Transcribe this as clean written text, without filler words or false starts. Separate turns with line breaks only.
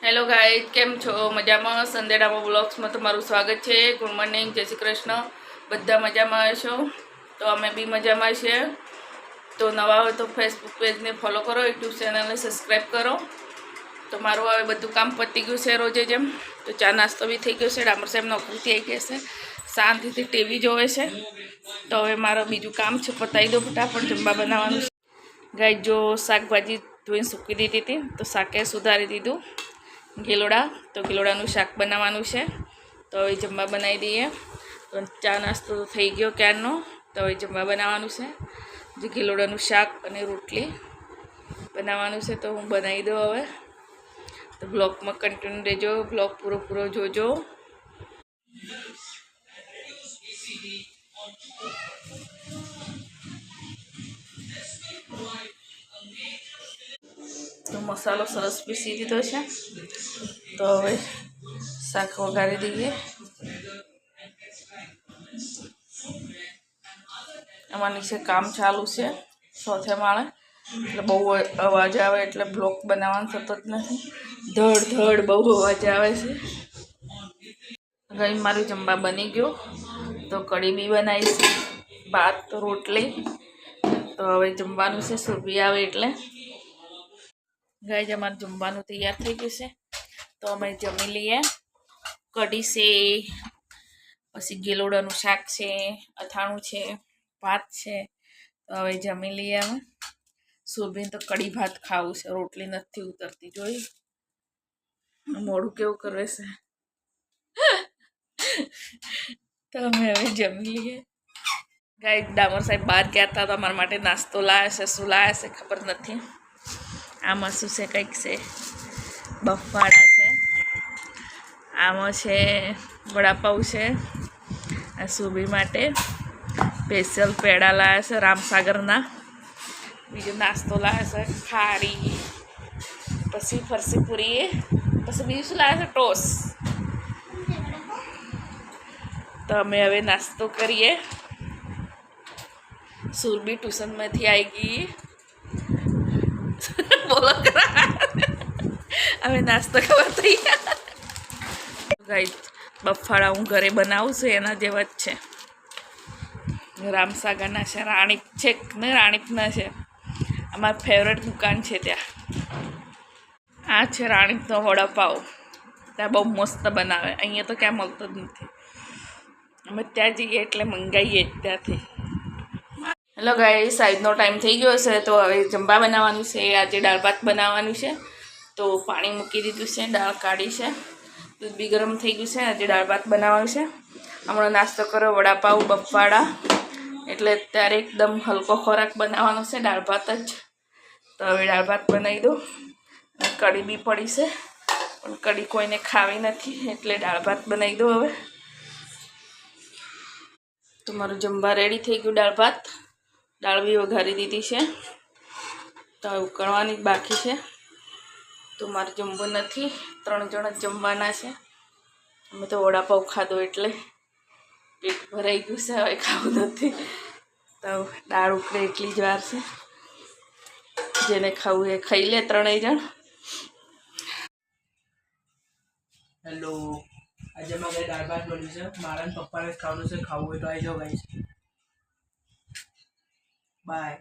Hello guys, કેમ છો? મજામાં? સંદેડામાં બ્લોગ્સમાં તમારું સ્વાગત છે. ગુડ મોર્નિંગ, જય શ્રી કૃષ્ણ. બધા મજામાં હશો? તો અમે બી મજામાં છીએ. તો નવા હોય તો ફેસબુક પેજને ફોલો કરો, યુટ્યુબ ચેનલને સબસ્ક્રાઈબ કરો. તો મારું હવે બધું કામ પતી ગયું છે રોજે જેમ. તો ચા નાસ્તો બી થઈ ગયો છે. ડામર સાહેબ નોકરીથી આવી ગયા છે, શાંતિથી ટીવી જોવે છે. તો હવે મારું બીજું કામ છે, પતાવી દો ફટાફટ. જમવા બનાવવાનું છે. ગાઈઝ જો શાકભાજી ધોઈને સૂકી દીધી હતી, તો શાકે સુધારી દીધું. ગીલોડા, તો ગીલોડાનું શાક બનાવવાનું છે. તો હવે જમવા બનાવી દઈએ. તો ચા નાસ્તો થઈ ગયો ક્યારનો. તો હવે જમવા બનાવવાનું છે. જે ગીલોડાનું શાક અને રોટલી બનાવવાનું છે. તો હું બનાવી દઉં હવે. તો બ્લોગમાં કન્ટિન્યુ રહેજો, બ્લોગ પૂરો જોજો. તો મસાલો સરસ પીસી દીધો છે. તો હવે શાક વઘારી દઈએ. અમારા નીચે કામ ચાલુ છે, ચોથે માળે, એટલે બહુ અવાજ આવે એટલે બ્લોગ બનાવવાનું થતો જ નથી. ધડ બહુ અવાજ આવે છે. ગઈ મારું જમવા બની ગયું. તો કઢી બી બનાવી છે, ભાત રોટલી. તો હવે જમવાનું છે, સુરભી આવે એટલે. ગાઈઝ અમારું જમવાનું તૈયાર થઈ ગયું છે. તો અમે જમી લઈએ. કઢી છે, પછી ગેલોડાનું શાક છે, અથાણું છે, ભાત છે. તો હવે જમી લઈએ અમે. સુરભીને તો કઢી ભાત ખાવું છે, રોટલી નથી ઉતરતી. જોઈ મોડું કેવું કરે છે. તો અમે હવે જમી લઈએ. ગાઈઝ ડામર સાહેબ બહાર ગયા હતા, તો અમારા માટે નાસ્તો લાવ્યા છે. શું લાવ્યા છે ખબર નથી. આમાં શું છે, કંઈક છે, બફાળા છે. આમાં છે વડાપાઉં છે. આ સુરભી માટે સ્પેશિયલ પેડા લાવ્યા છે રામસાગરના. બીજો નાસ્તો લાવ્યા છે ખારી, પછી ફરસી પૂરી, પછી બીજું શું લાવ્યા છે, ટોસ. તો અમે હવે નાસ્તો કરીએ. સુરભી ટ્યુશનમાંથી આવી ગઈ. બોલો કરા હવે નાસ્તો કરવા તૈયાર. ગાઈઝ બફાળા હું ઘરે બનાવું છું, એના જેવા જ છે. રામસાગરના છે, રાણીપ છે ને, રાણીપના છે. અમારી ફેવરેટ દુકાન છે ત્યાં. આ છે રાણીપનો વડાપાઉં. ત્યાં બહુ મસ્ત બનાવે. અહીંયા તો ક્યાં મળતો જ નથી. અમે ત્યાં જઈએ એટલે મંગાવીએ જ ત્યાંથી. હેલો ગાઈઝ, સાંજનો ટાઈમ થઈ ગયો છે. તો હવે જમવા બનાવવાનું છે. આજે દાળ ભાત બનાવવાનું છે. તો પાણી મૂકી દીધું છે, દાળ કાઢી છે, દૂધ બી ગરમ થઈ ગયું છે. આજે દાળ ભાત બનાવવાનું છે. હમણાં નાસ્તો કરો વડાપાઉં બફાળા, એટલે અત્યારે એકદમ હલકો ખોરાક બનાવવાનો છે, દાળ ભાત જ. તો હવે દાળ ભાત બનાવી દઉં. કઢી બી પડી છે, પણ કઢી કોઈને ખાવી નથી, એટલે દાળ ભાત બનાવી દઉં હવે. તો મારું જમવા રેડી થઈ ગયું. દાળ ભાત, દાળ બી વઘારી દીધી છે. તો હવે ઉકળવાની જ બાકી છે. તો મારે જમવું નથી, 3 જણ જ જમવાના છે. અમે તો વડાપાઉં ખાધો એટલે પેટ ભરાઈ ગયું છે, હવે ખાવું નથી. તો દાળ ઉકળે એટલી જ વાર છે. જેને ખાવું એ ખાઈ લે, 3 જણ.
હેલો, આજે મારે દાળ ભાત બન્યું છે. મારા પપ્પાને જ ખાવાનું છે. ખાવું હોય તો આવી જાઓ ગાઈસ. બાય.